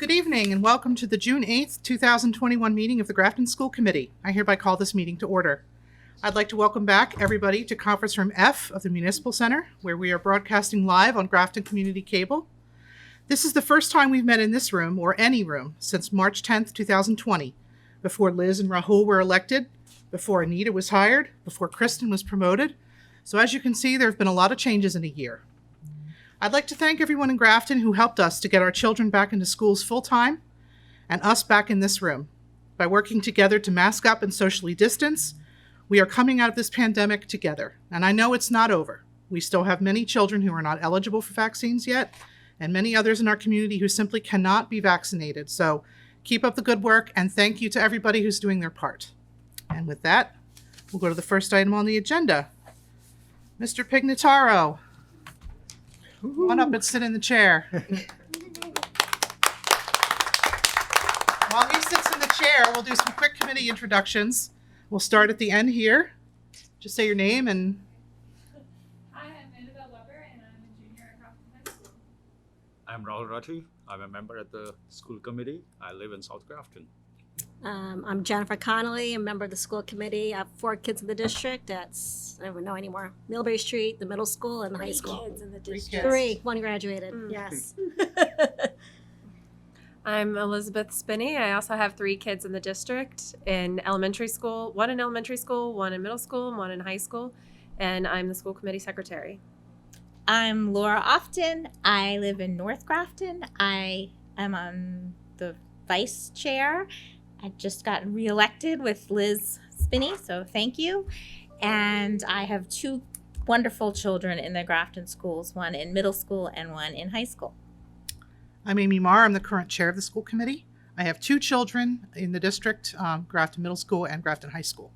Good evening and welcome to the June 8th, 2021 meeting of the Grafton School Committee. I hereby call this meeting to order. I'd like to welcome back everybody to Conference Room F of the Municipal Center, where we are broadcasting live on Grafton Community Cable. This is the first time we've met in this room, or any room, since March 10th, 2020, before Liz and Rahul were elected, before Anita was hired, before Kristen was promoted. So as you can see, there have been a lot of changes in a year. I'd like to thank everyone in Grafton who helped us to get our children back into schools full-time and us back in this room. By working together to mask up and socially distance, we are coming out of this pandemic together. And I know it's not over. We still have many children who are not eligible for vaccines yet, and many others in our community who simply cannot be vaccinated. So keep up the good work, and thank you to everybody who's doing their part. And with that, we'll go to the first item on the agenda. Mr. Pignataro. Come on up and sit in the chair. While he sits in the chair, we'll do some quick committee introductions. We'll start at the end here. Just say your name and... Hi, I'm Annabelle Weber, and I'm a junior at Carlson High School. I'm Rahul Rati. I'm a member at the school committee. I live in South Grafton. I'm Jennifer Connolly, a member of the school committee. I have 4 kids in the district. That's, I don't know anymore. Millbury Street, the middle school, and the high school. 3 kids in the Three district. kids. 3. 1 graduated. Yes. I'm Elizabeth Spinney. I also have 3 kids in the district in elementary school, 1 in elementary school, 1 in middle school, and 1 in high school. And I'm the school committee secretary. I'm Laura Often. I live in North Grafton. I am on the vice chair. I just got reelected with Liz Spinney, so thank you. And I have 2 wonderful children in the Grafton schools, 1 in middle school and 1 in high school. I'm Amy Marr. I'm the current chair of the school committee. I have 2 children in the district, Grafton Middle School and Grafton High School.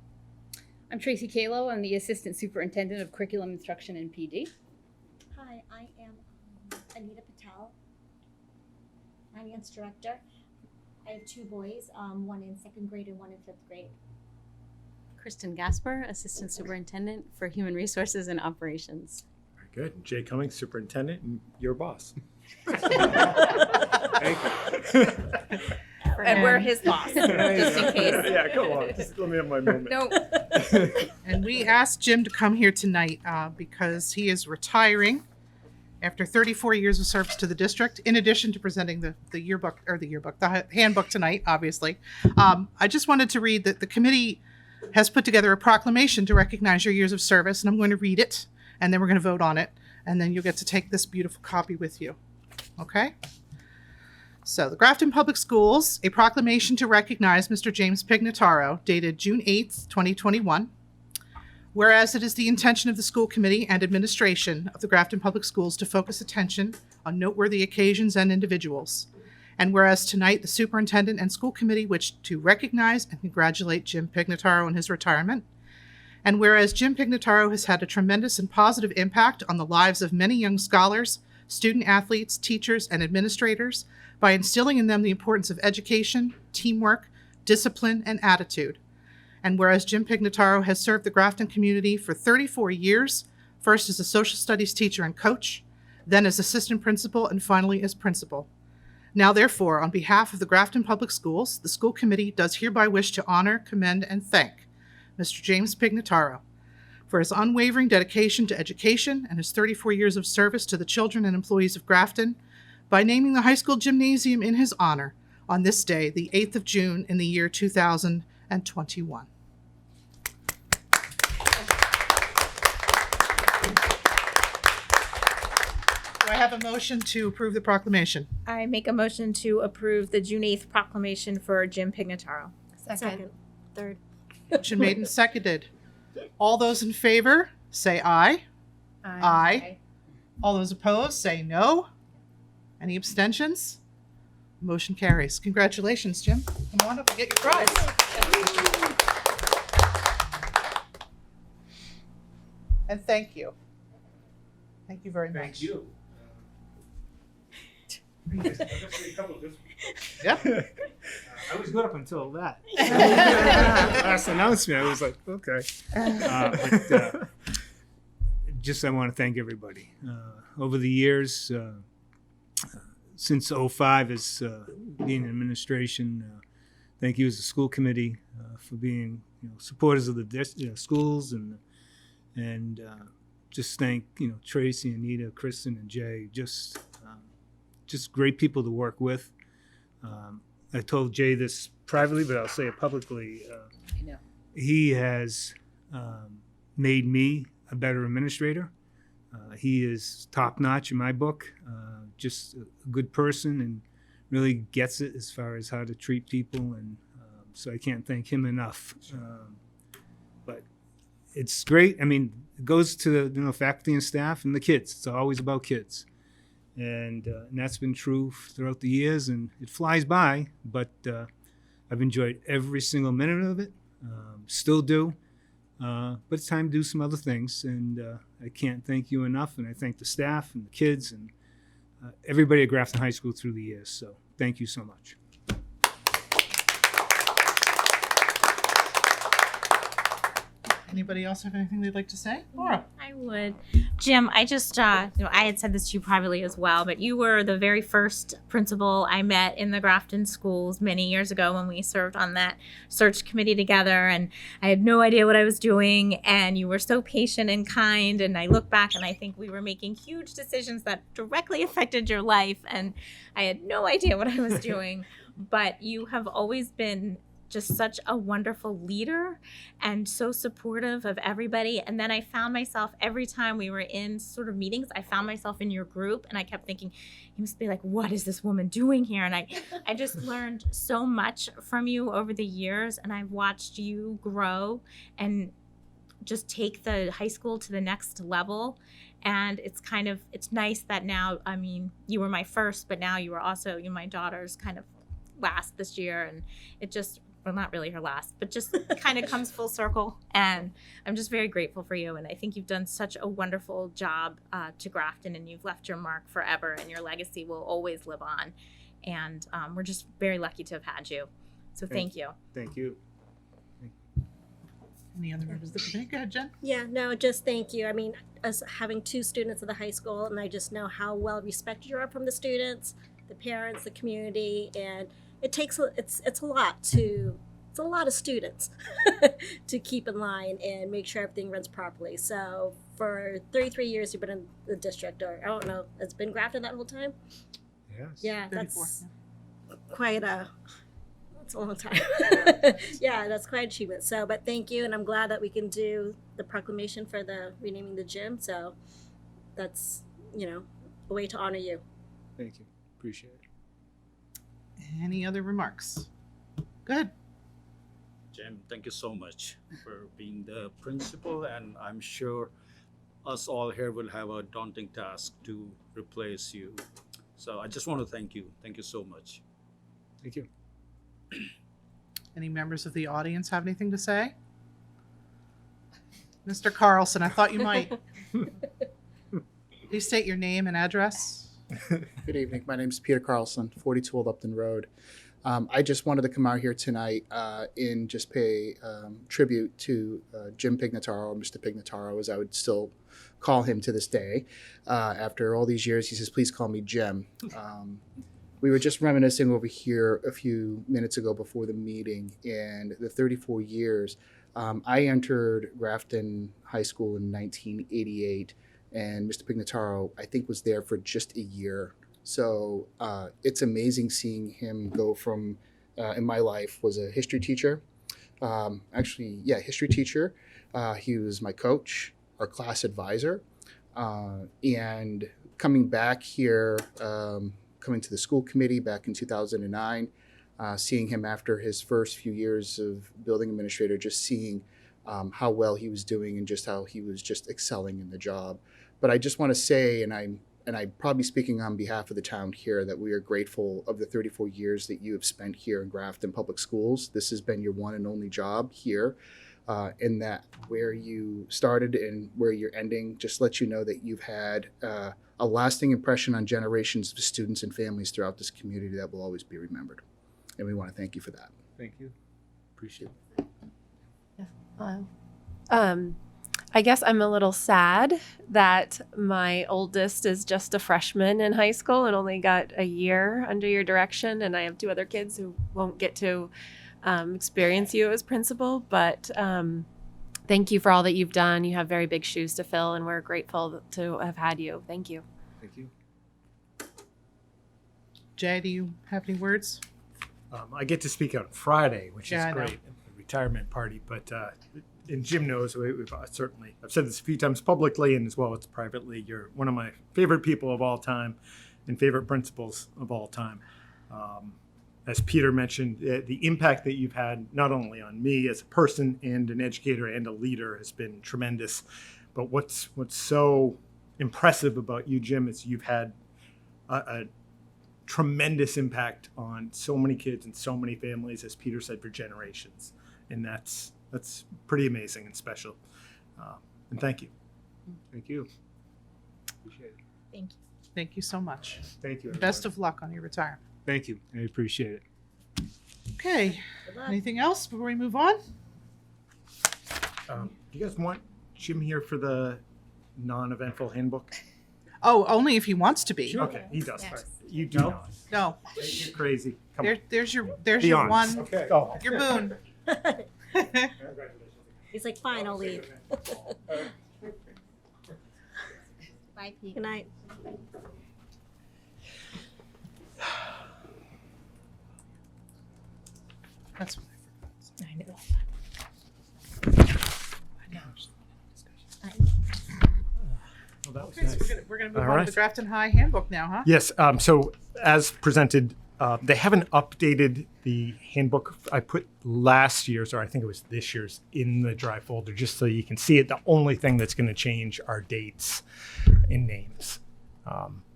I'm Tracy Kalo. I'm the Assistant Superintendent of Curriculum Instruction and PD. Hi, I am Anita Patel, Finance Director. I have 2 boys, 1 in 2nd grade and 1 in 5th grade. Kristen Gasper, Assistant Superintendent for Human Resources and Operations. Very good. Jay Cummings, Superintendent, and your boss. Thank you. And we're his boss, just in case. Yeah, come on. Just let me have my moment. Nope. And we asked Jim to come here tonight because he is retiring after 34 years of service to the district, in addition to presenting the handbook tonight, obviously. I just wanted to read that the committee has put together a proclamation to recognize your years of service, and I'm going to read it, and then we're going to vote on it, and then you'll get to take this beautiful copy with you. Okay? So, the Grafton Public Schools, a proclamation to recognize Mr. James Pignataro, dated June 8th, 2021. Whereas it is the intention of the school committee and administration of the Grafton Public Schools to focus attention on noteworthy occasions and individuals. And whereas tonight the superintendent and school committee wish to recognize and congratulate Jim Pignataro on his retirement. And whereas Jim Pignataro has had a tremendous and positive impact on the lives of many young scholars, student athletes, teachers, and administrators by instilling in them the importance of education, teamwork, discipline, and attitude. And whereas Jim Pignataro has served the Grafton community for 34 years, first as a social studies teacher and coach, then as assistant principal, and finally as principal. Now, therefore, on behalf of the Grafton Public Schools, the school committee does hereby wish to honor, commend, and thank Mr. James Pignataro for his unwavering dedication to education and his 34 years of service to the children and employees of Grafton by naming the high school gymnasium in his honor on this day, the 8th of June in the year 2021. Do I have a motion to approve the proclamation? I make a motion to approve the June 8th proclamation for Jim Pignataro. Second. 3rd. Motion made and seconded. All those in favor, say aye. Aye. All those opposed, say no. Any abstentions? Motion carries. Congratulations, Jim. Come on up and get your prize. And thank you. Thank you very much. Thank you. Yep. I was good up until that. Last announcement, I was like, okay. Just I want to thank everybody. Over the years, since '05 as being in administration. Thank you as the school committee for being supporters of the schools, and just thank Tracy, Anita, Kristen, and Jay. Just great people to work with. I told Jay this privately, but I'll say it publicly. I know. He has made me a better administrator. He is top notch in my book. Just a good person and really gets it as far as how to treat people, and so I can't thank him enough. But it's great. I mean, it goes to the faculty and staff and the kids. It's always about kids, and that's been true throughout the years. And it flies by, but I've enjoyed every single minute of it. Still do. But it's time to do some other things, and I can't thank you enough. And I thank the staff and the kids and everybody at Grafton High School through the years. So thank you so much. Anybody else have anything they'd like to say? Laura. I would. Jim, I just, I had said this to you privately as well, but you were the very first principal I met in the Grafton schools many years ago when we served on that search committee together, and I had no idea what I was doing, and you were so patient and kind, and I look back and I think we were making huge decisions that directly affected your life, and I had no idea what I was doing, but you have always been just such a wonderful leader and so supportive of everybody. And then I found myself every time we were in sort of meetings, I found myself in your group, and I kept thinking, you must be like, what is this woman doing here? And I just learned so much from you over the years, and I've watched you grow and just take the high school to the next level. And it's nice that now, I mean, you were my first, but now you were also, my daughter's kind of last this year, and it just, well, not really her last, but just kind of comes full circle. And I'm just very grateful for you. And I think you've done such a wonderful job to Grafton, and you've left your mark forever, and your legacy will always live on. And we're just very lucky to have had you. So thank you. Thank you. Any other members of the committee? Go ahead, Jen. Yeah, no, just thank you. I mean, as having two students at the high school, and I just know how well respected you are from the students, the parents, the community, and it takes it's a lot of students to keep in line and make sure everything runs properly. So for 33 years you've been in the district, or I don't know, it's been Grafton that whole time? Yes. Yeah, 34, that's quite a long time. Yeah, that's quite an achievement. So, but thank you, and I'm glad that we can do the proclamation for the renaming the gym. So that's, a way to honor you. Thank you. Appreciate it. Any other remarks? Go ahead. Jim, thank you so much for being the principal, and I'm sure us all here will have a daunting task to replace you. So I just want to thank you. Thank you so much. Thank you. Any members of the audience have anything to say? Mr. Carlson, I thought you might. Please state your name and address. Good evening. My name is Peter Carlson, 42 Old Upton Road. I just wanted to come out here tonight and just pay tribute to Jim Pignataro, Mr. Pignataro, as I would still call him to this day. After all these years, he says, please call me Jim. We were just reminiscing over here a few minutes ago before the meeting, and the 34 years. I entered Grafton High School in 1988, and Mr. Pignataro, I think, was there for just a year. So it's amazing seeing him go from, in my life, was a history teacher. History teacher. He was my coach, our class advisor, and coming back here, coming to the school committee back in 2009, seeing him after his first few years of building administrator, just seeing how well he was doing and just how he was just excelling in the job. But I just want to say, and I'm probably speaking on behalf of the town here, that we are grateful of the 34 years that you have spent here in Grafton Public Schools. This has been your one and only job here, and that where you started and where you're ending, just let you know that you've had a lasting impression on generations of students and families throughout this community that will always be remembered. And we want to thank you for that. Thank you. Appreciate it. I guess I'm a little sad that my oldest is just a freshman in high school and only got a year under your direction, and I have 2 other kids who won't get to experience you as principal. But thank you for all that you've done. You have very big shoes to fill, and we're grateful to have had you. Thank you. Thank you. Jay, do you have any words? I get to speak on Friday, which Yeah, I is know. great, at the retirement party. But and Jim knows, we've certainly, I've said this a few times publicly and as well as privately, you're one of my favorite people of all time and favorite principals of all time. As Peter mentioned, the impact that you've had not only on me as a person and an educator and a leader has been tremendous. But what's so impressive about you, Jim, is you've had a tremendous impact on so many kids and so many families, as Peter said, for generations. And that's pretty amazing and special. And thank you. Thank you. Appreciate it. Thank you. Thank you so much. Thank you. Best everyone. of luck on your retirement. Thank you. I appreciate it. Okay. Good luck. Anything else before we move on? Do you guys want Jim here for the non-eventful handbook? Oh, only if he wants to be. Okay, he does. Yes. All right. You do No? not. No. You're crazy. Come There's your on. your honest. one, Okay. Oh. your boon. He's like, fine, I'll leave. Bye, Pete. Good night. That's what I know. Well, that was okay, so nice. we're gonna move All on to right. the Grafton High handbook now, huh? Yes. So as presented, they haven't updated the handbook. I put last year's, or I think it was this year's, in the dry folder just so you can see it. The only thing that's going to change are dates and names.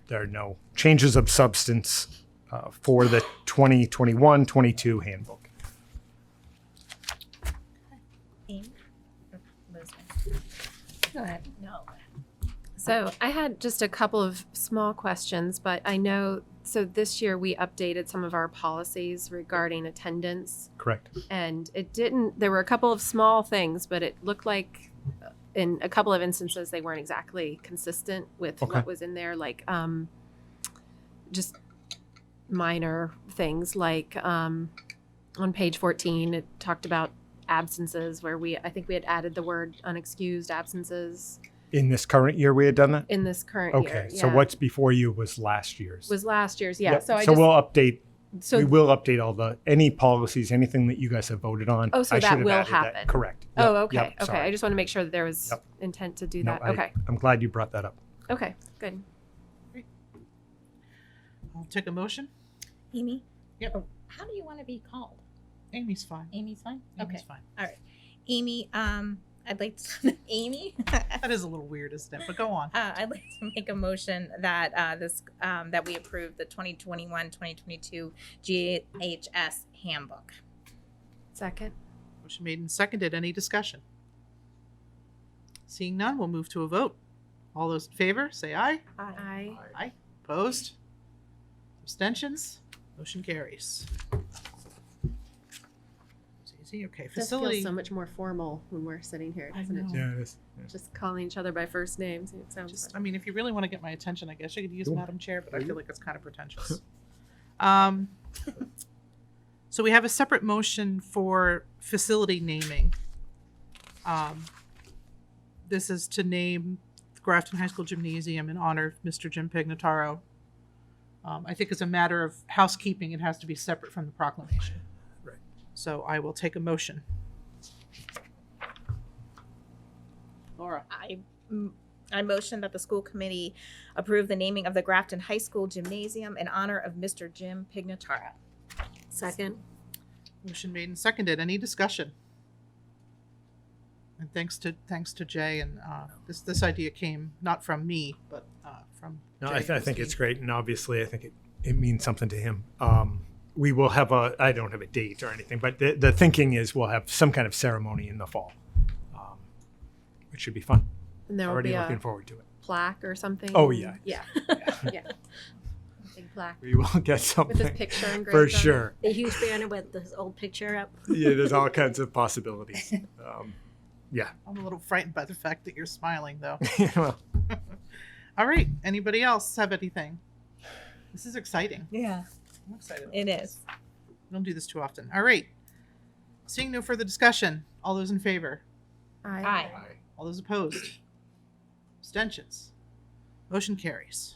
There are no changes of substance for the 2021-22 handbook. Amy? Or Liz? Go ahead. No. So I had just a couple of small questions, but I know, so this year we updated some of our policies regarding attendance, Correct. and there were a couple of small things, but it looked like in a couple of instances they weren't exactly consistent with Okay. what was in there, like just minor things, like on page 14 it talked about absences where I think we had added the word unexcused absences In this current year, we had done that? in this current year. Okay. So yeah. what's before you was last year's. was last year's, yeah. Yep. So I so just we'll update. so We will update all any policies, anything that you guys have voted on. Oh, so I that should have will added that. happen. Correct. oh Yep, okay yep, okay. sorry. I just want to make sure that there was Yep. intent to do No, that. I- Okay. I'm glad you brought that up. Okay. Good. I'll take a motion. Amy? Yep. Oh, how do you want to be called? Amy's fine. Amy's fine? Amy's Okay. fine. All right. Amy, I'd like to, Amy? That is a little weird, isn't it? But go on. I'd like to make a motion that that we approve the 2021-2022 GHS handbook. Second. Motion made and seconded. Any discussion? Seeing none, we'll move to a vote. All those in favor, say aye. Aye. Aye. Opposed? Abstentions? Motion carries. It's easy. Okay. It does Facility. feel so much more formal when we're sitting here, I doesn't it? know. Yeah, it is. Just calling each other by first names. It sounds Just, I mean, if you really want to get my attention, I guess you could use Cool. Madam Chair, but I feel like it's kind of pretentious. So we have a separate motion for facility naming. This is to name the Grafton High School Gymnasium in honor of Mr. Jim Pignataro. I think as a matter of housekeeping, it has to be separate from the proclamation. Right. So I will take a motion. Laura. I motion that the school committee approve the naming of the Grafton High School Gymnasium in honor of Mr. Jim Pignataro. Second. Motion made and seconded. Any discussion? And thanks to Jay, and this idea came not from me, but from No, Jay. I think it's great, and obviously, I think it means something to him. We will have I don't have a date or anything, but the thinking is we'll have some kind of ceremony in the fall, which should be fun. And there will Already be looking a forward to it. plaque or something. Oh, yeah. Yeah. Yeah. Big plaque We will get with something his picture engraved for on it. sure. A huge banner with this old picture up. Yeah, there's all kinds of possibilities. Yeah. I'm a little frightened by the fact that you're smiling, though. Well, All right. Anybody else have anything? This is exciting. Yeah, I'm excited. it is. We don't do this too often. All right. Seeing no further discussion, all those in favor? Aye. All those opposed? Abstentions? Motion carries.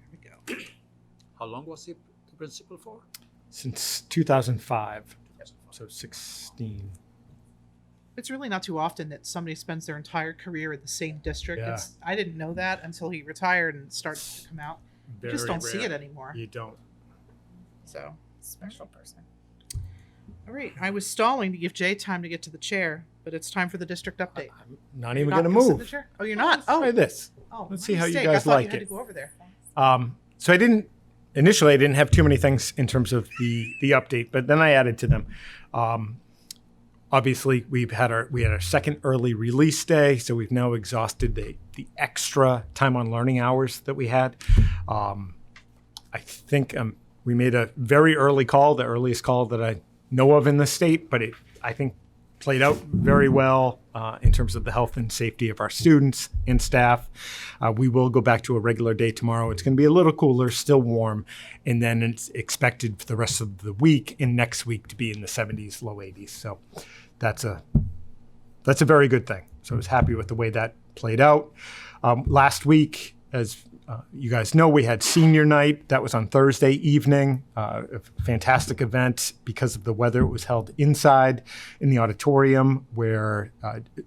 There we go. How long was he the principal for? since 2005, so 16. It's really not too often that somebody spends their entire career in the same district. Yeah. I didn't know that until he retired and started to come out. You just Very don't see rare. it anymore. You don't. So, Special person. all right. I was stalling to give Jay time to get to the chair, but it's time for the district update. I'm not even You're going to gonna sit in the move. chair? Oh, you're not? Try Oh, this. oh, Let's my see how you mistake. I guys thought like you had it. to go over there. So initially I didn't have too many things in terms of the update, but then I added to them. Obviously we had our second early release day, so we've now exhausted the extra time on learning hours that we had. I think we made a very early call, the earliest call that I know of in the state, but I think played out very well in terms of the health and safety of our students and staff. We will go back to a regular day tomorrow. It's going to be a little cooler, still warm, and then it's expected for the rest of the week and next week to be in the 70s, low 80s. So that's a very good thing. So I was happy with the way that played out. Last week, as you guys know, we had senior night. That was on Thursday evening. A fantastic event. Because of the weather, it was held inside in the auditorium where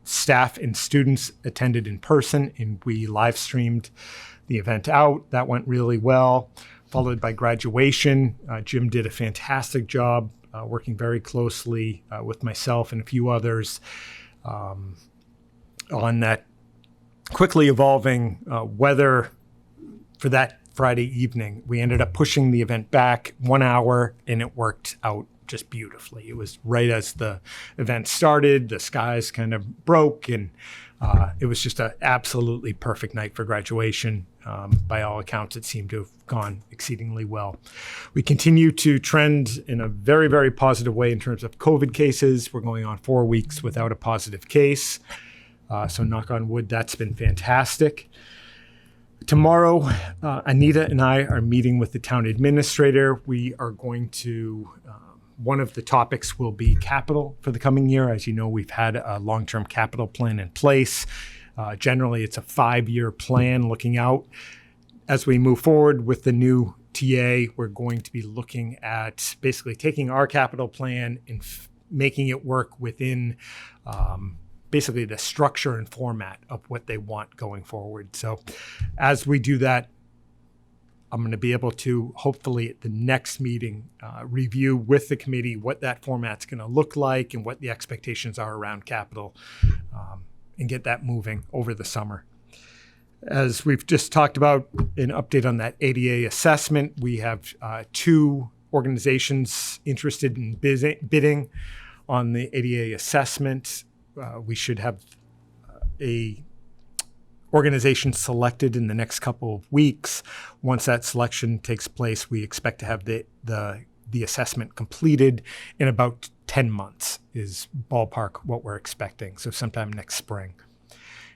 staff and students attended in person, and we live streamed the event out. That went really well. Followed by graduation. Jim did a fantastic job working very closely with myself and a few others on that quickly evolving weather for that Friday evening. We ended up pushing the event back 1 hour, and it worked out just beautifully. It was right as the event started, the skies kind of broke, and it was just an absolutely perfect night for graduation. By all accounts, it seemed to have gone exceedingly well. We continue to trend in a very, very positive way in terms of COVID cases. We're going on 4 weeks without a positive case. So knock on wood, that's been fantastic. Tomorrow, Anita and I are meeting with the town administrator. We are going to, one of the topics will be capital for the coming year. As you know, we've had a long-term capital plan in place. Generally, it's a 5-year plan looking out. As we move forward with the new TA, we're going to be looking at basically taking our capital plan and making it work within basically the structure and format of what they want going forward. So as we do that, I'm going to be able to hopefully at the next meeting review with the committee what that format's going to look like and what the expectations are around capital and get that moving over the summer. As we've just talked about, an update on that ADA assessment, we have 2 organizations interested in bidding on the ADA assessment. We should have a organization selected in the next couple of weeks. Once that selection takes place, we expect to have the assessment completed in about 10 months is ballpark what we're expecting, so sometime next spring.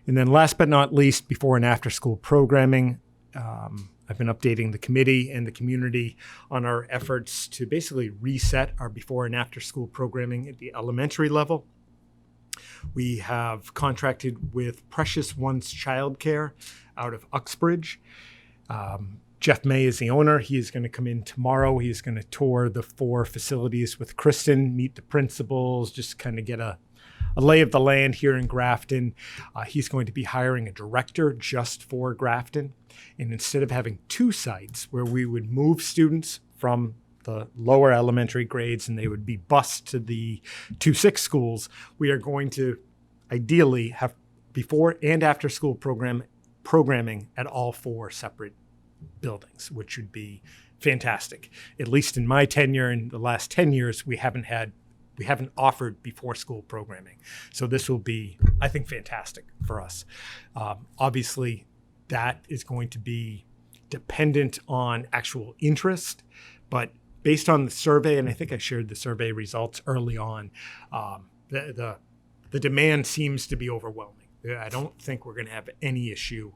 And then last but not least, before and after school programming, I've been updating the committee and the community on our efforts to basically reset our before and after school programming at the elementary level. We have contracted with Precious Ones Childcare out of Uxbridge. Jeff May is the owner. He is going to come in tomorrow. He's going to tour the 4 facilities with Kristen, meet the principals, just kind of get a lay of the land here in Grafton. He's going to be hiring a director just for Grafton. And instead of having 2 sites where we would move students from the lower elementary grades and they would be bused to the 2-6 schools, we are going to ideally have before and after school programming at all 4 separate buildings, which would be fantastic. At least in my tenure, in the last 10 years, we haven't offered before school programming. So this will be, I think, fantastic for us. Obviously, that is going to be dependent on actual interest, but based on the survey, and I think I shared the survey results early on, the the demand seems to be overwhelming. I don't think we're going to have any issue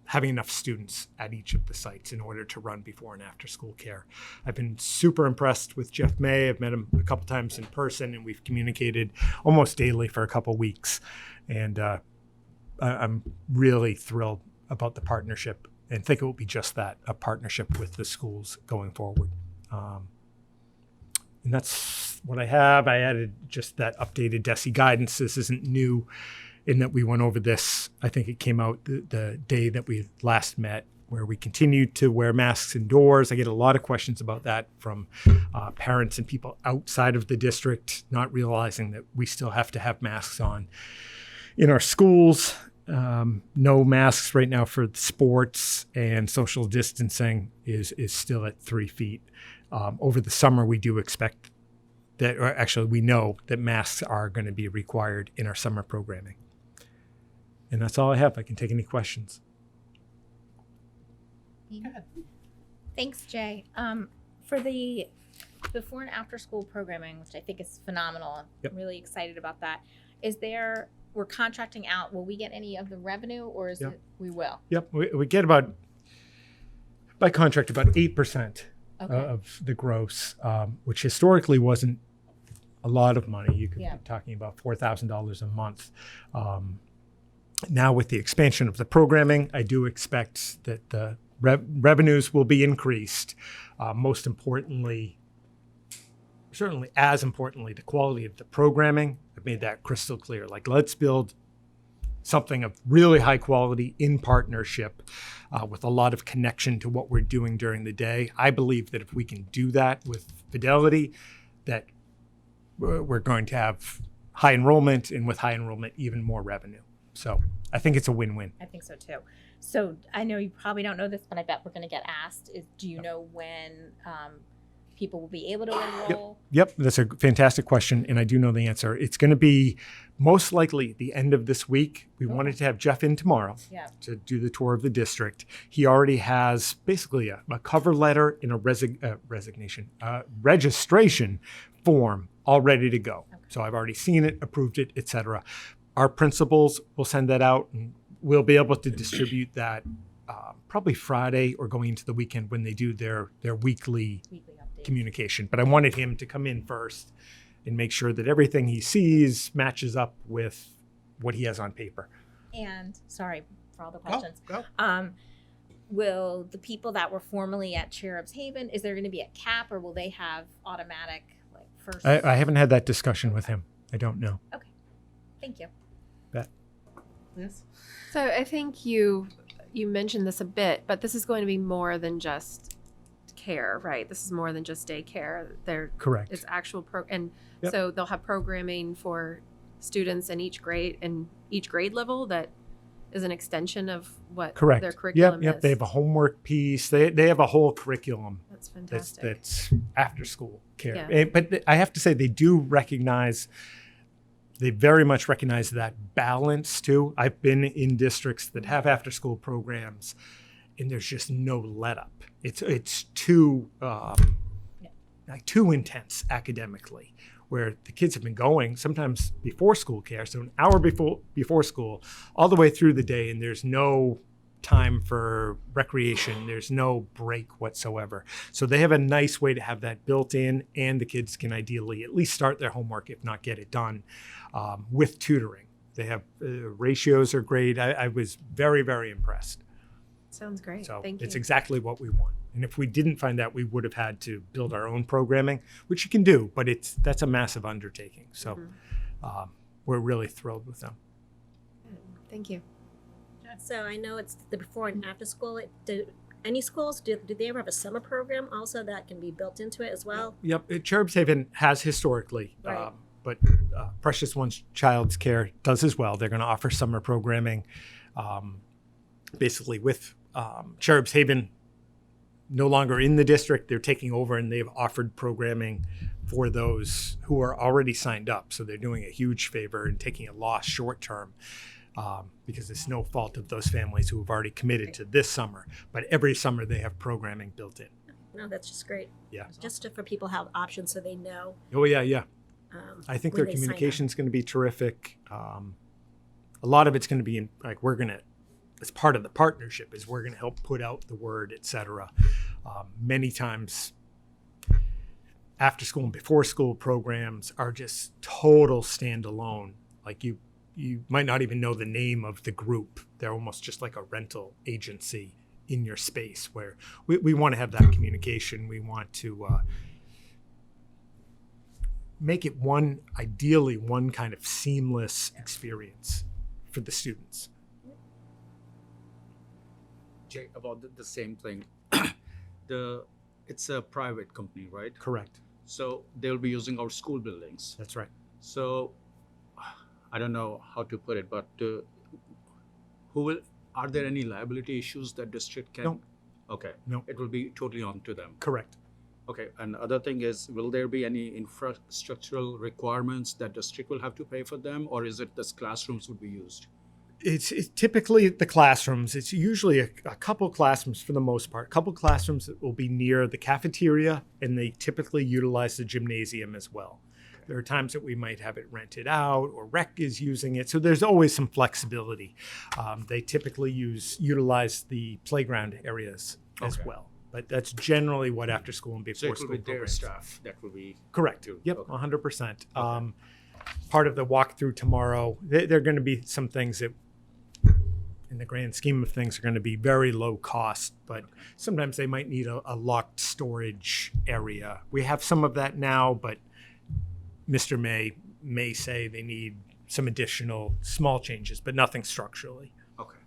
having enough students at each of the sites in order to run before and after school care. I've been super impressed with Jeff May. I've met him a couple times in person, and we've communicated almost daily for a couple weeks. And I'm really thrilled about the partnership and think it will be just that, a partnership with the schools going forward. And that's what I have. I added just that updated DESE guidance. This isn't new in that we went over this. I think it came out the day that we last met, where we continue to wear masks indoors. I get a lot of questions about that from parents and people outside of the district, not realizing that we still have to have masks on in our schools. No masks right now for sports, and social distancing is still at 3 feet. Over the summer, we do expect that, or actually we know that masks are going to be required in our summer programming. And that's all I have. I can take any questions. Thanks, Jay. For the before and after school programming, which I think is phenomenal, Yep. I'm really excited about that. We're contracting out, will we get any of the revenue, or is Yep. it, we will? Yep, we get by contract, about 8% Okay. of the gross, which historically wasn't a lot of money. You could Yeah. be talking about $4,000 a month. Now with the expansion of the programming, I do expect that the revenues will be increased. Most importantly, certainly as importantly, the quality of the programming. I've made that crystal clear. Like, let's build something of really high quality in partnership with a lot of connection to what we're doing during the day. I believe that if we can do that with fidelity, that we're going to have high enrollment, and with high enrollment, even more revenue. So I think it's a win-win. I think so too. So I know you probably don't know this, but I bet we're going to get asked, do you know when people will be able to enroll? Yep, that's a fantastic question, and I do know the answer. It's going to be most likely the end of this week. We wanted to have Jeff in tomorrow Yeah. to do the tour of the district. He already has basically a cover letter and a registration form all ready to go. Okay. So I've already seen it, approved it, etc. Our principals will send that out, and we'll be able to distribute that probably Friday or going into the weekend when they do their weekly Update. communication. But I wanted him to come in first and make sure that everything he sees matches up with what he has on paper. And sorry for all the questions. Go. Will the people that were formerly at Cherub's Haven, is there going to be a cap, or will they have automatic first? I haven't had that discussion with him. I don't know. Okay. Thank you. Liz? So I think you mentioned this a bit, but this is going to be more than just care, right? This is more than just daycare. Correct. It's actual and Yep. so they'll have programming for students in each grade level that is an extension of what Correct. their curriculum Yep. is. They have a homework piece. They have a whole curriculum That's fantastic. that's after school care. Yeah. But I have to say they very much recognize that balance too. I've been in districts that have after school programs, and there's just no let up. It's too too intense academically, where the kids have been going sometimes before school care, so an hour before school, all the way through the day, and there's no time for recreation. There's no break whatsoever. So they have a nice way to have that built in, and the kids can ideally at least start their homework, if not get it done, with tutoring. They have ratios are great. I was very, very impressed. Sounds great. So Thank you. it's exactly what we want. And if we didn't find that, we would have had to build our own programming, which you can do, but that's a massive undertaking. So we're really thrilled with them. Thank you. So I know it's the before and after school. Do any schools, do they ever have a summer program also that can be built into it as well? Yep, Cherub's Haven has historically, Right. but Precious One's Child's Care does as well. They're going to offer summer programming, basically with Cherub's Haven no longer in the district. They're taking over, and they've offered programming for those who are already signed up. So they're doing a huge favor and taking a loss short term. Because it's no fault of those families who have already committed to this summer. But every summer they have programming built in. No, that's just great. Yeah. Just for people to have options so they know. Oh, yeah. I think when their they sign up. communication is going to be terrific. A lot of it's going to be as part of the partnership is we're going to help put out the word, etc. Many times after school and before school programs are just total standalone. Like you might not even know the name of the group. They're almost just like a rental agency in your space where we want to have that communication. We want to make it ideally one kind of seamless experience for the students. Jay, about the same thing. It's a private company, right? Correct. So they'll be using our school buildings. That's right. So I don't know how to put it, but are there any liability issues that district can? No. Okay. No. It will be totally on to them. Correct. Okay. And the other thing is, will there be any infrastructural requirements that district will have to pay for them, or is it the classrooms would be used? It's typically the classrooms. It's usually a couple classrooms for the most part. A couple classrooms that will be near the cafeteria, and they typically utilize the gymnasium as well. There are times that we might have it rented out or rec is using it. So there's always some flexibility. They typically utilize the playground areas as Okay. well. But that's generally what after school and So before it will school be their programs. staff that will be Correct. do. Yep, Okay. 100%. Okay. Part of the walkthrough tomorrow, there are going to be some things that, in the grand scheme of things, are going to be very low cost, but sometimes they might need a locked storage area. We have some of that now, but Mr. may say they need some additional small changes, but nothing structurally. Okay.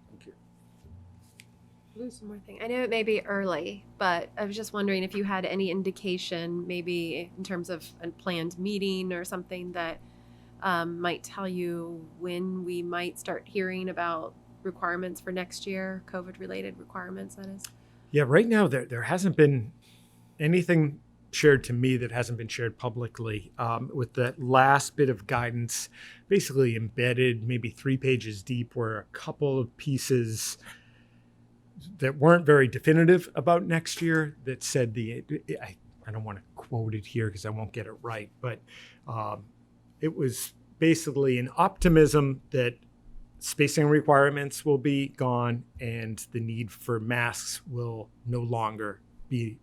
Thank you. There's one more thing. I know it may be early, but I was just wondering if you had any indication, maybe in terms of a planned meeting or something that might tell you when we might start hearing about requirements for next year, COVID-related requirements, that is. Yeah, right now there hasn't been anything shared to me that hasn't been shared publicly. With that last bit of guidance, basically embedded, maybe 3 pages deep, were a couple of pieces that weren't very definitive about next year that said I don't want to quote it here because I won't get it right, but it was basically an optimism that spacing requirements will be gone and the need for masks will no longer be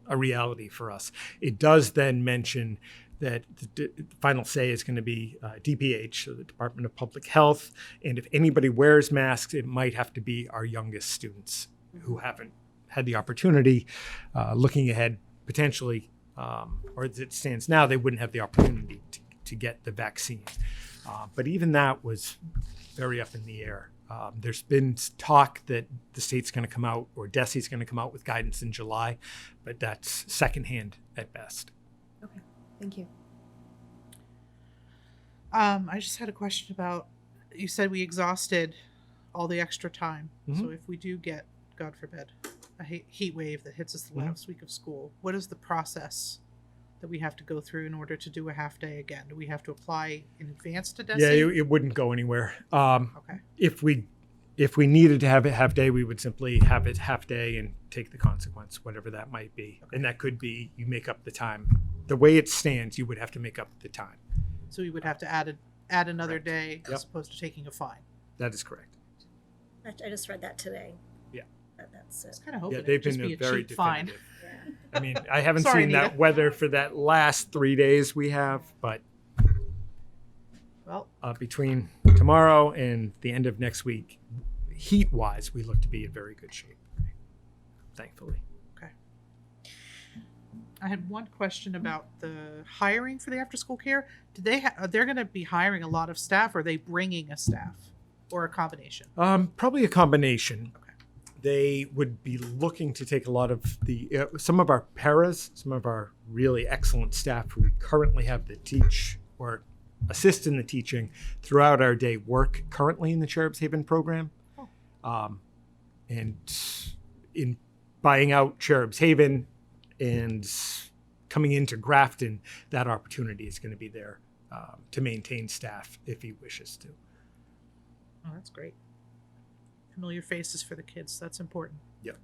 a reality for us. It does then mention that the final say is going to be DPH, so the Department of Public Health, and if anybody wears masks, it might have to be our youngest students who haven't had the opportunity. Looking ahead, potentially, or as it stands now, they wouldn't have the opportunity to get the vaccine. But even that was very up in the air. There's been talk that the state's going to come out, or DESE's going to come out with guidance in July, but that's secondhand at best. Okay, thank you. I just had a question about, you said we exhausted all the extra time. So if we do get, God forbid, a heat wave that hits us the last week of school, what is the process that we have to go through in order to do a half day again? Do we have to apply in advance to DESE? Yeah, it wouldn't go anywhere. Okay. If we needed to have it half day, we would simply have it half day and take the consequence, whatever that might be. Okay. And that could be you make up the time. The way it stands, you would have to make up the time. So we would have to add another Correct. day Yep. as opposed to taking a fine. That is correct. I just read that today. Yeah. That's I it. was kind of hoping Yeah, it they've would just been be a very cheap fine. definitive. I mean, I haven't Sorry, seen that Anita. weather for that last 3 days we have, but Well, between tomorrow and the end of next week, heat-wise, we look to be in very good shape, thankfully. I had one question about the hiring for the after-school care. Do they they're going to be hiring a lot of staff, or are they bringing a staff, or a combination? Probably a combination. Okay. They would be looking to take a lot of the some of our paras, some of our really excellent staff who we currently have that teach or assist in the teaching throughout our day work currently in the Cherubs Haven program. And in buying out Cherubs Haven and coming into Grafton, that opportunity is going to be there to maintain staff if he wishes to. Oh, that's great. Familiar faces for the kids. That's important. Yep.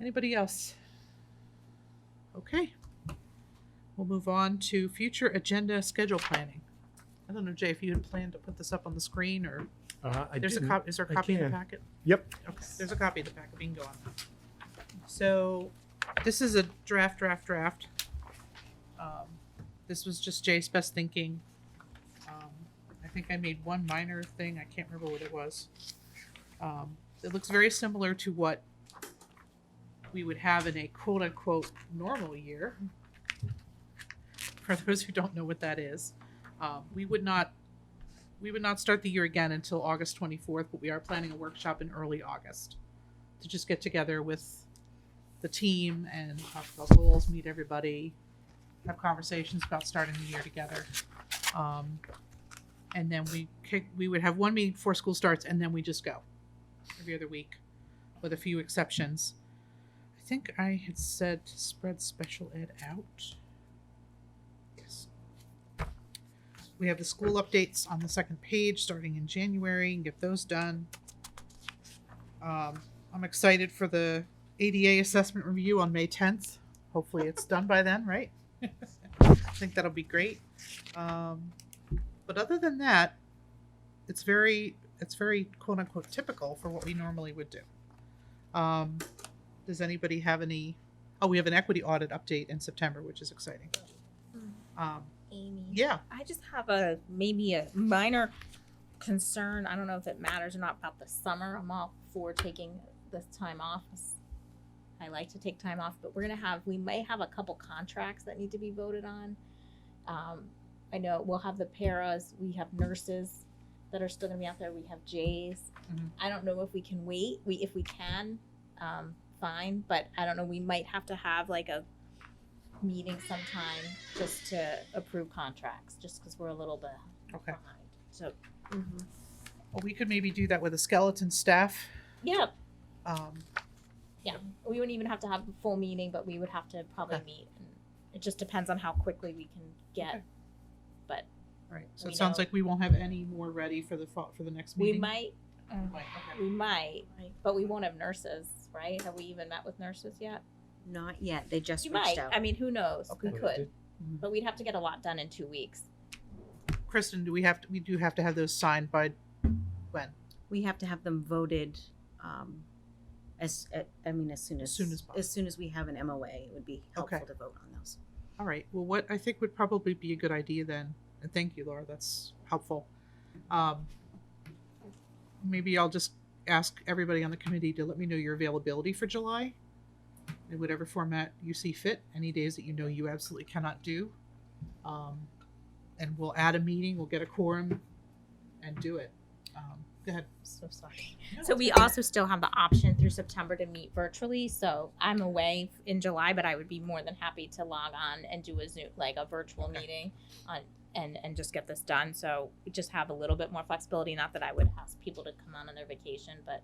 Anybody else? Okay. we'll move on to future agenda schedule planning. I don't know, Jay, if you had planned to put this up on the screen or I there's a didn't. copy. Is there a I copy in the can. packet? Yep. Okay, there's a copy of the packet. We can go on that. So this is a draft. This was just Jay's best thinking. I think I made one minor thing. I can't remember what it was. It looks very similar to what we would have in a quote unquote normal year. For those who don't know what that is, we would not start the year again until August 24th, but we are planning a workshop in early August to just get together with the team and talk about goals, meet everybody, have conversations about starting the year together. And then we would have one meeting before school starts, and then we just go every other week with a few exceptions. I think I had said to spread special ed out. Yes. We have the school updates on the second page starting in January and get those done. I'm excited for the ADA assessment review on May 10th. Hopefully it's done by then, right? I think that'll be great. But other than that, it's very quote unquote typical for what we normally would do. Does anybody have any? Oh, we have an equity audit update in September, which is exciting. Amy. Yeah. I just have maybe a minor concern. I don't know if it matters or not about the summer. I'm all for taking this time off. I like to take time off, but we may have a couple contracts that need to be voted on. I know we'll have the paras, we have nurses that are still gonna be out there, we have J's. Mhm. I don't know if we can wait. If we can, fine, but I don't know, we might have to have like a meeting sometime just to approve contracts, just because we're a little bit Okay. behind. So, Well, we could maybe do that with a skeleton staff. yeah, Um, we wouldn't even have to have a full meeting, but we would have to probably Okay. meet. And it just depends on how quickly we can get. Okay. But all right. So We it sounds know- like we won't have any more ready for the fall, for the next meeting. we might, Okay. we might, but we won't have nurses, right? Have we even met with nurses yet? Not yet. They just You reached might. out. I mean, who knows? Okay. We could, Mhm. but we'd have to get a lot done in 2 weeks. Kristen, we do have to have those signed by when? We have to have them voted as soon as As soon as possible. as soon as we have an MOA, it would be helpful Okay. to vote on those. All right. Well, what I think would probably be a good idea then, and thank you, Laura, that's helpful. Maybe I'll just ask everybody on the committee to let me know your availability for July in whatever format you see fit, any days that you know you absolutely cannot do. And we'll add a meeting, we'll get a quorum and do it. Go ahead. So sorry. So we also still have the option through September to meet virtually. So I'm away in July, but I would be more than happy to log on and do a Zoom, like a virtual meeting on and just get this done. So we just have a little bit more flexibility. Not that I would ask people to come on their vacation, but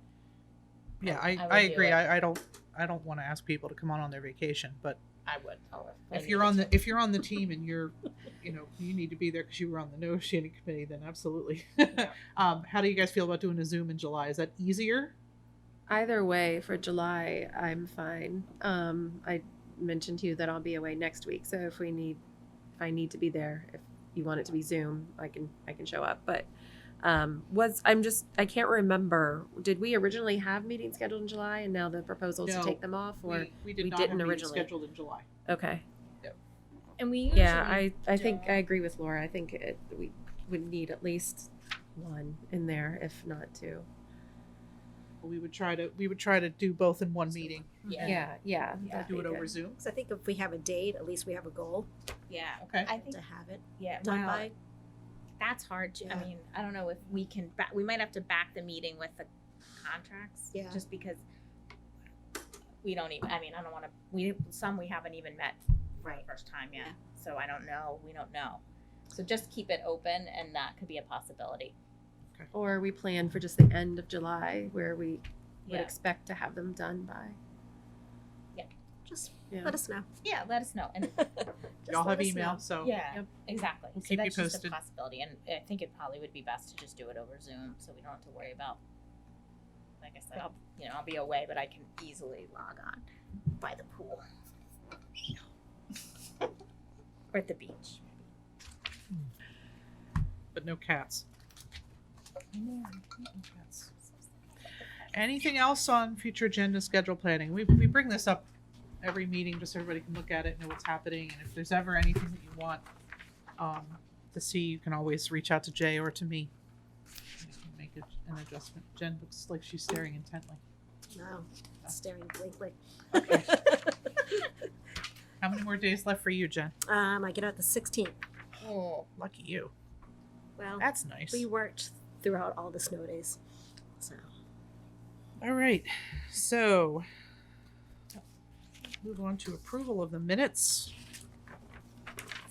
Yeah, I would I do agree. it. I don't want to ask people to come on their vacation, but I would. if you're on the team and you're, you need to be there because you were on the negotiating committee, then absolutely. How do you guys feel about doing a Zoom in July? Is that easier? Either way, for July, I'm fine. I mentioned to you that I'll be away next week, so if I need to be there, if you want it to be Zoom, I can show up. But I can't remember. Did we originally have meetings scheduled in July, and now the proposal is No, to take them off, or we did we not didn't have meetings originally? scheduled in July. Okay. And we usually Yeah, I think I agree with Laura. I think we would need at least one in there, if not two. We would try to do both in one meeting. Yeah. Yeah. Do it over Zoom. Because I think if we have a date, at least we have a goal Yeah. Okay. I think to have it yeah. done Wow. by. That's hard to. Yeah. I mean, I don't know if we can. We might have to back the meeting with the contracts. Yeah. Just because we don't even. I mean, I don't want to. We haven't even met for the first time yet. Yeah. So I don't know. We don't know. So just keep it open, and that could be a possibility. Or we plan for just the end of July, where we would Yeah. expect to have them done by. Just Yeah. let us know. Yeah. Let us know. And Just Y'all let have us know. email, so yeah. Yep. Exactly. We'll So keep you that's just a posted. possibility, and I think it probably would be best to just do it over Zoom, so we don't have to worry about. Like I said, I'll be away, but I can easily log on by the pool. or at the beach. But no cats. No cats. Anything else on future agenda schedule planning? We bring this up every meeting just so everybody can look at it, know what's happening, and if there's ever anything that you want to see, you can always reach out to Jay or to me. We can make an adjustment. Jen looks like she's staring intently. No, staring blankly. Okay. How many more days left for you, Jen? I get out the 16th. Oh, lucky you. Well, That's nice. we worked throughout all the snow days. So All right, so move on to approval of the minutes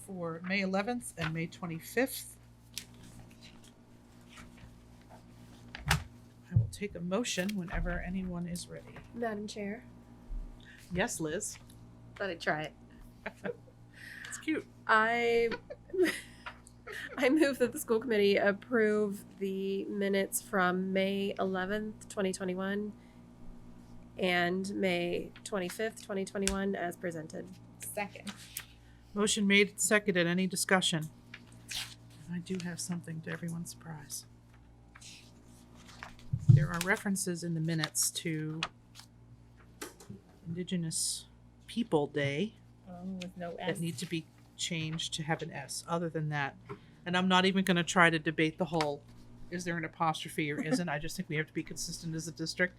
for May 11th and May 25th. I will take a motion whenever anyone is ready. Madam Chair, Yes, Liz. thought I'd try it. It's cute. I move that the school committee approve the minutes from May 11th, 2021 and May 25th, 2021 as presented. Second. Motion made and seconded. Any discussion? I do have something to everyone's surprise. There are references in the minutes to Indigenous People Day With no that need to be changed to have an S. Other than that, and I'm not even going to try to debate the whole, is there an apostrophe or isn't? I just think we have to be consistent as a district.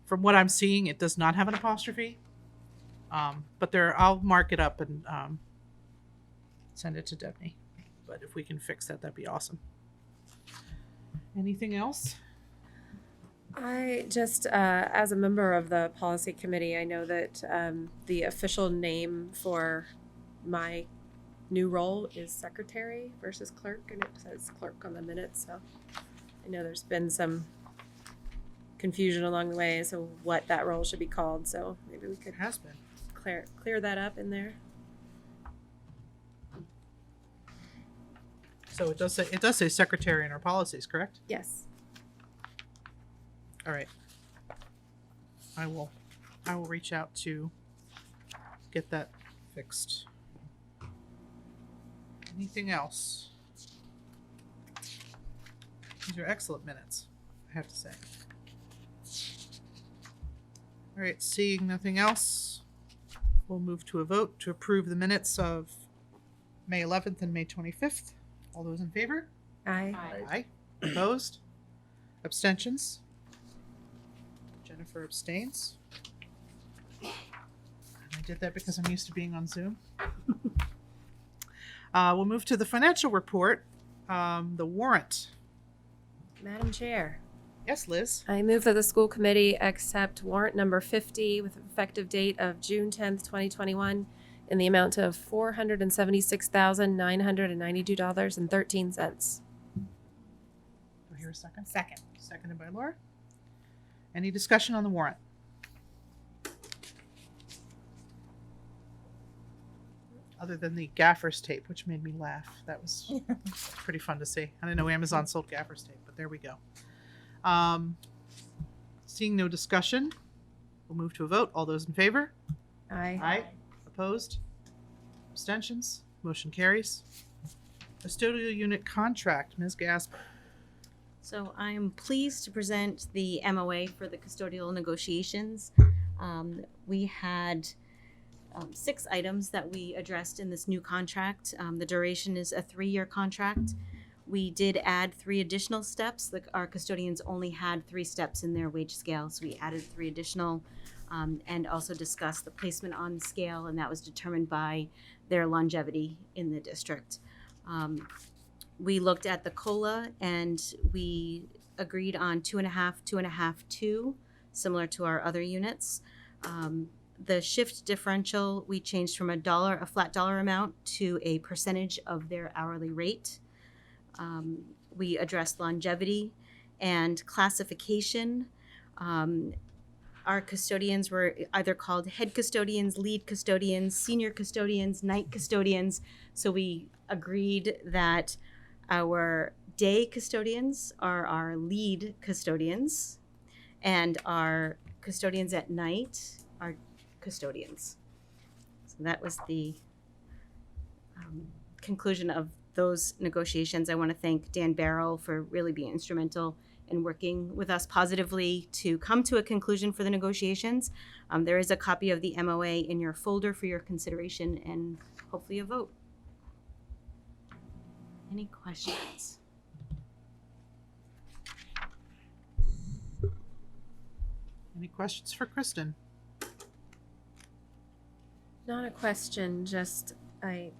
From what I'm seeing, it does not have an apostrophe. But I'll mark it up and send it to Debney. But if we can fix that, that'd be awesome. Anything else? I just, as a member of the policy committee, I know that the official name for my new role is secretary versus clerk, and it says clerk on the minutes. So I know there's been some confusion along the way as to what that role should be called. So maybe we could It has been. clear that up in there. So it does say secretary in our policies, correct? Yes. All right. I will reach out to get that fixed. Anything else? These are excellent minutes, I have to say. All right, seeing nothing else, we'll move to a vote to approve the minutes of May 11th and May 25th. All those in favor? Aye. Aye. Opposed? Abstentions? Jennifer abstains. I did that because I'm used to being on Zoom. We'll move to the financial report, the warrant. Madam Chair, Yes, Liz. I move that the school committee accept warrant number 50 with an effective date of June 10th, 2021 in the amount of $476,992.13. Do I hear a second? Second. Seconded by Laura. Any discussion on the warrant? Other than the gaffer's tape, which made me laugh. That was pretty fun to see. I didn't know Amazon sold gaffer's tape, but there we go. Seeing no discussion, we'll move to a vote. All those in favor? Aye. Aye. Opposed? Abstentions? Motion carries. Custodial unit contract, Ms. Gasper. So I'm pleased to present the MOA for the custodial negotiations. We had 6 items that we addressed in this new contract. The duration is a 3-year contract. We did add 3 additional steps. Our custodians only had 3 steps in their wage scale, so we added 3 additional, and also discussed the placement on scale, and that was determined by their longevity in the district. We looked at the COLA, and we agreed on 2.5, 2.5, 2, similar to our other units. The shift differential, we changed from a flat dollar amount to a percentage of their hourly rate. We addressed longevity and classification. Our custodians were either called head custodians, lead custodians, senior custodians, night custodians. So we agreed that our day custodians are our lead custodians, and our custodians at night are custodians. So that was the conclusion of those negotiations, I want to thank Dan Barrow for really being instrumental in working with us positively to come to a conclusion for the negotiations. There is a copy of the MOA in your folder for your consideration and hopefully a vote. Any questions? Any questions for Kristen? Not a question, just I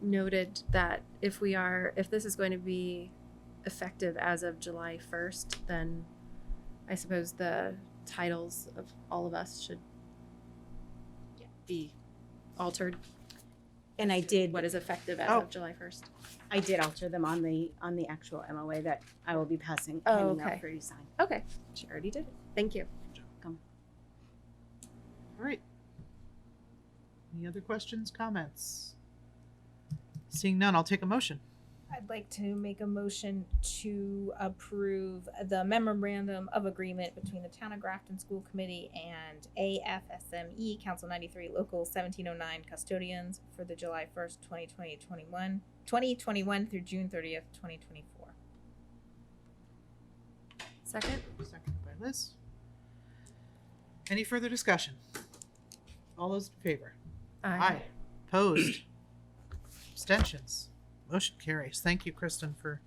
noted that if this is going to be effective as of July 1st, then I suppose the titles of all of us should be altered. And I did What is effective as Oh. of July 1st? I did alter them on the actual MOA that I will be passing Oh, handing okay. out for you to sign. Okay, she already did it. Thank you. All right. Any other questions, comments? Seeing none, I'll take a motion. I'd like to make a motion to approve the memorandum of agreement between the Town of Grafton School Committee and AFSME Council 93 Local 1709 custodians for the July 1st, 2021 through June 30th, 2024. Second? Seconded by Liz. Any further discussion? All those in favor? Aye. Opposed? Abstentions? Motion carries. Thank you, Kristen, for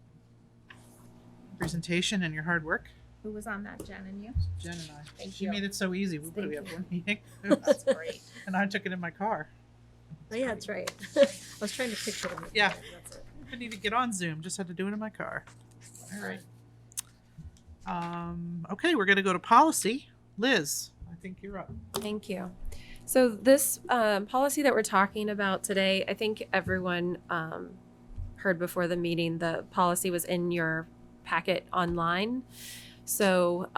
presentation and your hard work. Who was on that, Jen and you? Jen and I. Thank She you. made it so easy. We Thank have you. one meeting. That's great. And I took it in my car. Oh, yeah, that's right. I was trying to picture them. Yeah. That's it. I didn't even get on Zoom. Just had to do it in my car. All right. Okay, we're going to go to policy. Liz, I think you're up. Thank you. So this policy that we're talking about today, I think everyone heard before the meeting, the policy was in your packet online. So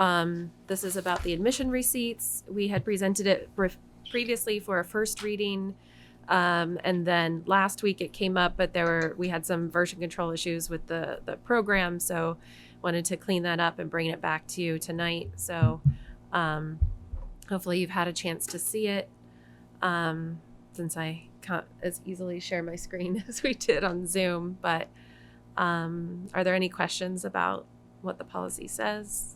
this is about the admission receipts. We had presented it previously for a first reading. And then last week it came up, but we had some version control issues with the program. So wanted to clean that up and bring it back to you tonight. So hopefully you've had a chance to see it, since I can't as easily share my screen as we did on Zoom. But are there any questions about what the policy says?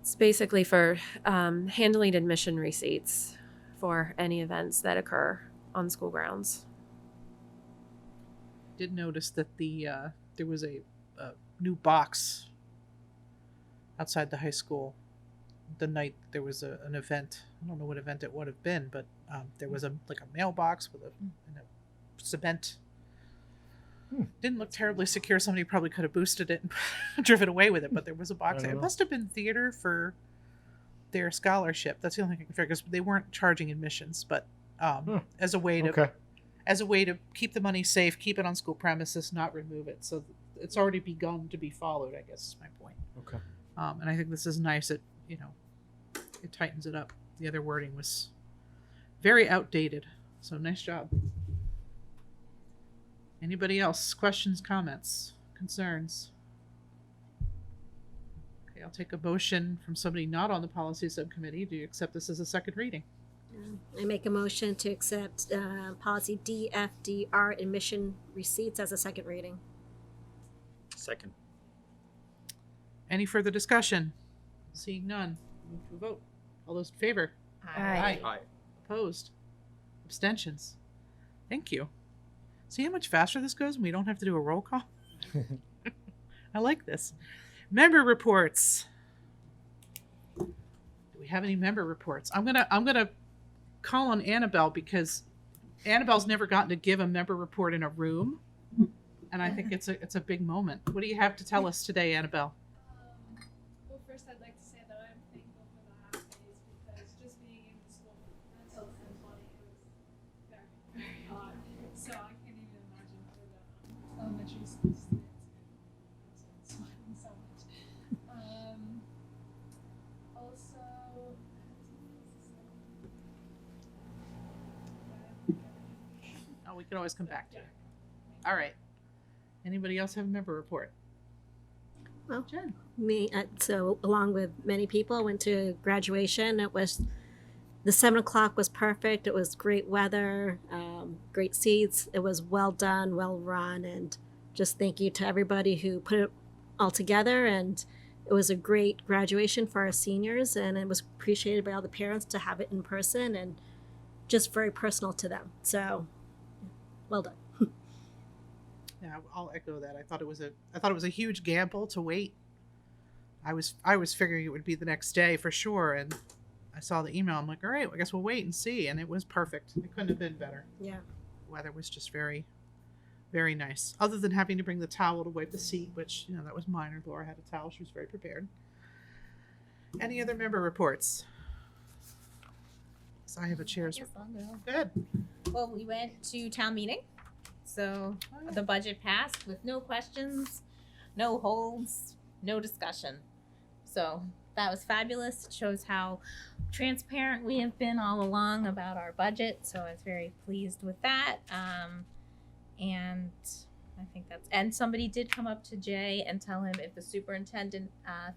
It's basically for handling admission receipts for any events that occur on school grounds. Did notice that there was a new box outside the high school the night there was an event. I don't know what event it would have been, but there was a mailbox with a cement. Didn't look terribly secure. Somebody probably could have boosted it and driven away with it, but there was a box. I don't It know. must have been theater for their scholarship. That's the only thing I can figure, because they weren't charging admissions, but as a way to Okay. keep the money safe, keep it on school premises, not remove it. So it's already begun to be followed, I guess is my point. Okay. And I think this is nice. It tightens it up. The other wording was very outdated. So nice job. Anybody else? Questions, comments, concerns? Okay, I'll take a motion from somebody not on the policy subcommittee. Do you accept this as a second reading? I make a motion to accept policy DFDR admission receipts as a second reading. Second. Any further discussion? Seeing none, move to a vote. All those in favor? Aye. Aye. Opposed? Abstentions? Thank you. See how much faster this goes when we don't have to do a roll call? I like this. Member reports. Do we have any member reports? I'm gonna call on Annabelle, because Annabelle's never gotten to give a member report in a room, and I think it's a big moment. What do you have to tell us today, Annabelle? Well, first I'd like to say that I'm thankful for the half days, because just being in the school until 10:20 was very, very hard. So I can't even imagine for the elementary school students. I was smiling so much. Also, Oh, we could always come back to it. All right. Anybody else have a member report? Well, Jen. me, so along with many people, I went to graduation. It was the 7 o'clock was perfect. It was great weather, great seats. It was well done, well run, and just thank you to everybody who put it all together. And it was a great graduation for our seniors, and it was appreciated by all the parents to have it in person and just very personal to them. So, well done. Yeah, I'll echo that. I thought it was a huge gamble to wait. I was figuring it would be the next day for sure, and I saw the email. I'm like, all right, I guess we'll wait and see. And it was perfect. It couldn't have been better. Yeah. The weather was just very, very nice. Other than having to bring the towel to wipe the seat, which, you know, that was minor. Laura had a towel. She was very prepared. Any other member reports? So I have a chair's Yes, I'll go. Good. Well, we went to town meeting, so the budget passed with no questions, no holds, no discussion. So that was fabulous. It shows how transparent we have been all along about our budget. So I was very pleased with that. And I think that's, and somebody did come up to Jay and tell him if the superintendent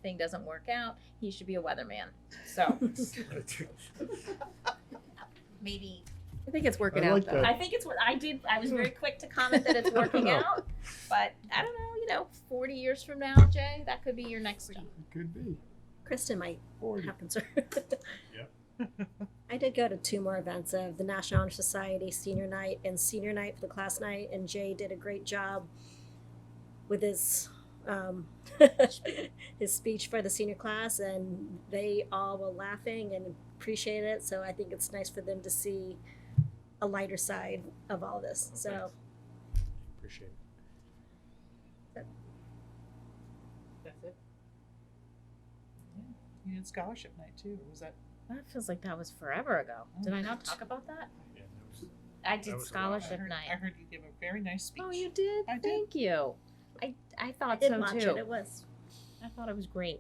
thing doesn't work out, he should be a weatherman. So maybe. I think it's working I out like though. that. I think it's what I did. I was very quick to comment that it's working out, but I don't know, 40 years from now, Jay, that could be your next job. Could be. Kristen might 40. have concern. Yep. I did go to 2 more events of the National Honor Society Senior Night and Senior Night for the class night, and Jay did a great job with his his speech for the senior class, and they all were laughing and appreciated it. So I think it's nice for them to see a lighter side of all this. So Appreciate it. That's it. Yeah. You did scholarship night too, or was that? That feels like that was forever ago. Did I not talk about that? Yeah, that was, I That did was a while back. scholarship I night. heard you give a very nice speech. Oh, you did? I did. Thank you. I I thought didn't so watch too. it. It was I thought it was great.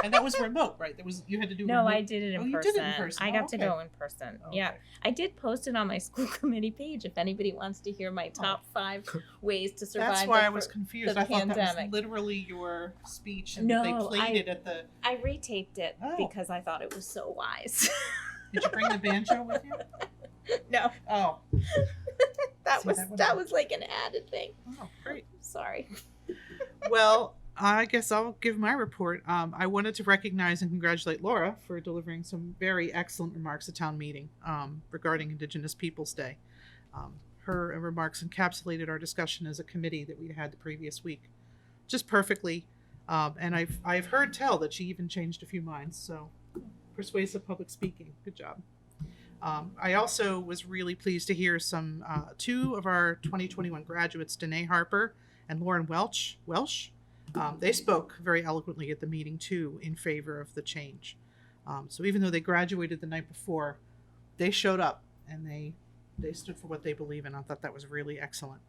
And that was remote, right? You had to do. No, remote? I did it in Oh, person. you did it in person. I Oh, got to okay. go in person. Oh, Yeah. okay. I did post it on my school committee page if anybody wants to hear my top 5 ways to survive. That's why the I was fir- confused. the I thought that pandemic. was literally your speech, and No, they played I- it at the. I retaped it Oh. because I thought it was so wise. Did you bring the banjo with you? No, Oh, that See, was that would- that was like an added thing. oh, great. Sorry. Well, I guess I'll give my report. I wanted to recognize and congratulate Laura for delivering some very excellent remarks at town meeting regarding Indigenous Peoples Day. Her remarks encapsulated our discussion as a committee that we had the previous week, just perfectly. And I've heard tell that she even changed a few minds. So persuasive public speaking. Good job. I also was really pleased to hear some 2 of our 2021 graduates, Danae Harper and Lauren Welsh. They spoke very eloquently at the meeting too in favor of the change. So even though they graduated the night before, they showed up and they stood for what they believe in. I thought that was really excellent.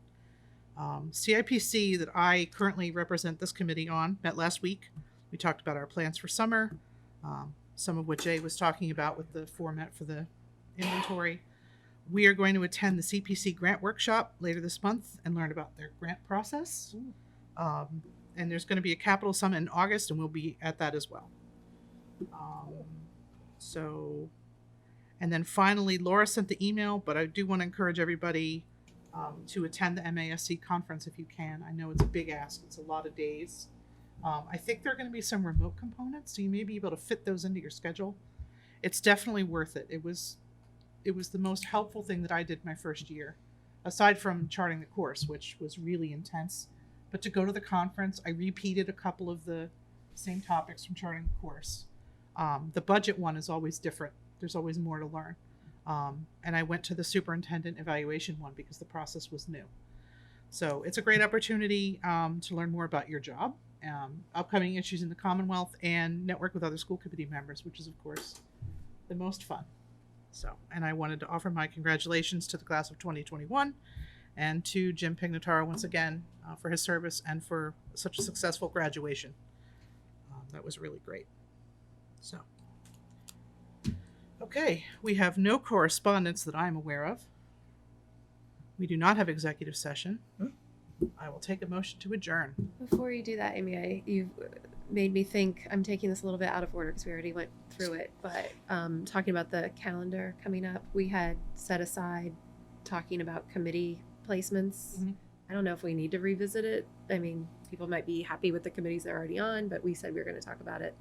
CIPC, that I currently represent this committee on, met last week. We talked about our plans for summer, some of what Jay was talking about with the format for the inventory. We are going to attend the CPC grant workshop later this month and learn about their grant process. And there's going to be a capital summit in August, and we'll be at that as well. And then finally, Laura sent the email, but I do want to encourage everybody to attend the MASC conference if you can. I know it's a big ask. It's a lot of days. I think there are going to be some remote components, so you may be able to fit those into your schedule. It's definitely worth it. It was the most helpful thing that I did my first year, aside from charting the course, which was really intense. But to go to the conference, I repeated a couple of the same topics from charting the course. The budget one is always different. There's always more to learn. And I went to the superintendent evaluation one because the process was new. So it's a great opportunity to learn more about your job, upcoming issues in the Commonwealth, and network with other school committee members, which is, of course, the most fun. So, and I wanted to offer my congratulations to the class of 2021 and to Jim Pignataro once again for his service and for such a successful graduation. That was really great. So, okay, we have no correspondence that I'm aware of. We do not have executive session. I will take a motion to adjourn. Before you do that, Amy, made me think. I'm taking this a little bit out of order because we already went through it, but talking about the calendar coming up, we had set aside talking about committee placements. Mhm. I don't know if we need to revisit it. I mean, people might be happy with the committees they're already on, but we said we were going to talk about it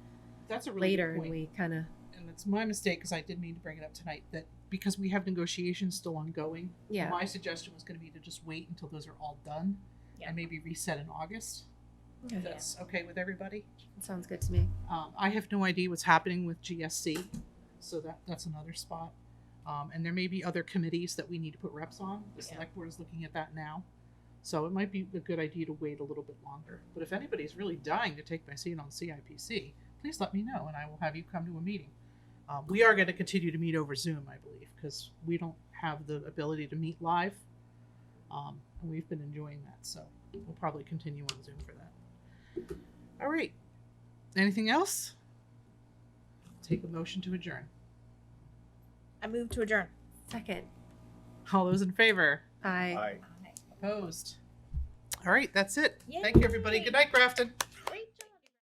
That's a really later, good and point. we kind of And it's my mistake because I did mean to bring it up tonight, that because we have negotiations still ongoing, yeah. my suggestion was going to be to just wait until those are all done and maybe reset in August. If Okay. that's okay with everybody. Sounds good to me. I have no idea what's happening with GSC, so that's another spot. And there may be other committees that we need to put reps on. The select board is looking at that now. So it might be a good idea to wait a little bit longer. But if anybody's really dying to take my seat on CIPC, please let me know and I will have you come to a meeting. We are going to continue to meet over Zoom, I believe, because we don't have the ability to meet live. And we've been enjoying that, so we'll probably continue on Zoom for that. All right. Anything else? Take a motion to adjourn. I move to adjourn. Second. All those in favor? Aye. Opposed? All right, that's it. Yay. Thank you, everybody. Good night, Grafton.